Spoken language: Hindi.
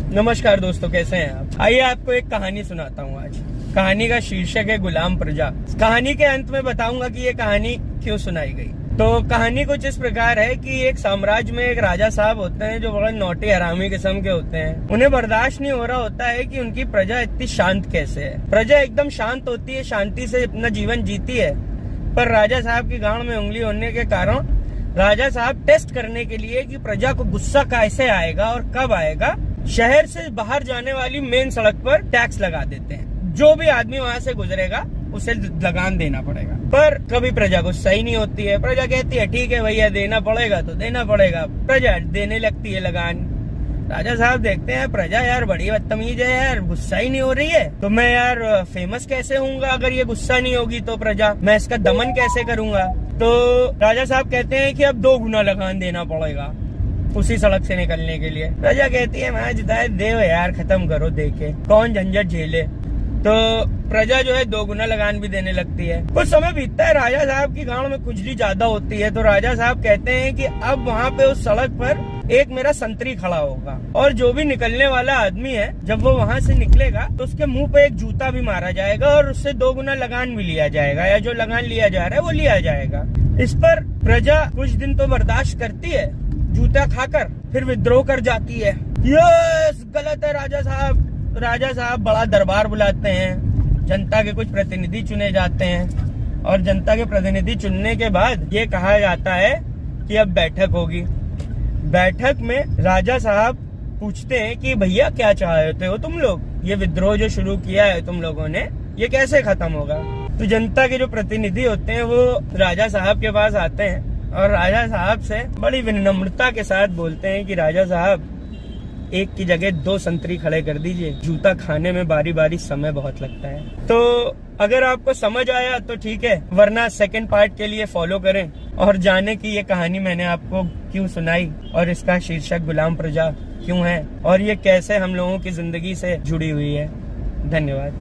नमस्कार दोस्तों, कैसे हैं आप? आइए आपको एक कहानी सुनाता हूँ आज। कहानी का शीर्षक है गुलाम प्रजा। कहानी के अंत में बताऊंगा कि ये कहानी क्यों सुनाई गई। तो कहानी कुछ इस प्रकार है कि एक साम्राज्य में एक राजा साहब होते हैं जो बड़े नौटी हरामी किस्म के होते हैं। उन्हें बर्दाश्त नहीं हो रहा होता है कि उनकी प्रजा इतनी शांत कैसे है। प्रजा एकदम शांत होती है, शांति से अपना जीवन जीती है, पर राजा साहब की गांड में उंगली होने के कारण राजा साहब टेस्ट करने के लिए कि प्रजा को गुस्सा कैसे आएगा और कब आएगा, शहर से बाहर जाने वाली मेन सड़क पर टैक्स लगा देते हैं। जो भी आदमी वहां से गुजरेगा उसे लगान देना पड़ेगा। पर कभी प्रजा को सही नहीं होती है। प्रजा कहती है ठीक है भैया, देना पड़ेगा तो देना पड़ेगा। प्रजा देने लगती है लगान। राजा साहब देखते हैं प्रजा यार बड़ी बदतमीज है यार, गुस्सा ही नहीं हो रही है, तो मैं यार फेमस कैसे होऊंगा अगर ये गुस्सा नहीं होगी तो प्रजा, मैं इसका दमन कैसे करूंगा। तो राजा साहब कहते हैं कि अब 2 गुना लगान देना पड़ेगा उसी सड़क से निकलने के लिए। प्रजा कहती है मैं जिताए देव यार, खत्म करो, देखे कौन झंझट झेले। तो प्रजा जो है 2 गुना लगान भी देने लगती है। कुछ समय बीतता है, राजा साहब की गांव में खुजली ज्यादा होती है। तो राजा साहब कहते हैं कि अब वहाँ पे उस सड़क पर एक मेरा संतरी खड़ा होगा और जो भी निकलने वाला आदमी है जब वो वहाँ से निकलेगा तो उसके मुंह पे एक जूता भी मारा जाएगा और उससे 2 गुना लगान भी लिया जाएगा, या जो लगान लिया जा रहा है वो लिया जाएगा। इस पर प्रजा कुछ दिन तो बर्दाश्त करती है जूता खाकर, फिर विद्रोह कर जाती है। यस, गलत है राजा साहब। राजा साहब बड़ा दरबार बुलाते हैं, जनता के कुछ प्रतिनिधि चुने जाते हैं और जनता के प्रतिनिधि चुनने के बाद ये कहा जाता है कि अब बैठक होगी। बैठक में राजा साहब पूछते हैं कि भैया क्या चाहते हो तुम लोग, ये विद्रोह जो शुरू किया है तुम लोगों ने ये कैसे खत्म होगा। तो जनता के जो प्रतिनिधि होते हैं वो राजा साहब के पास आते हैं और राजा साहब से बड़ी विनम्रता के साथ बोलते हैं कि राजा साहब एक की जगह 2 संतरी खड़े कर दीजिए, जूता खाने में बारी बारी समय बहुत लगता है। तो अगर आपको समझ आया तो ठीक है, वरना सेकंड पार्ट के लिए फॉलो करें और जाने की ये कहानी मैंने आपको क्यों सुनाई और इसका शीर्षक गुलाम प्रजा क्यों है और ये कैसे हम लोगों की जिंदगी से जुड़ी हुई है। धन्यवाद।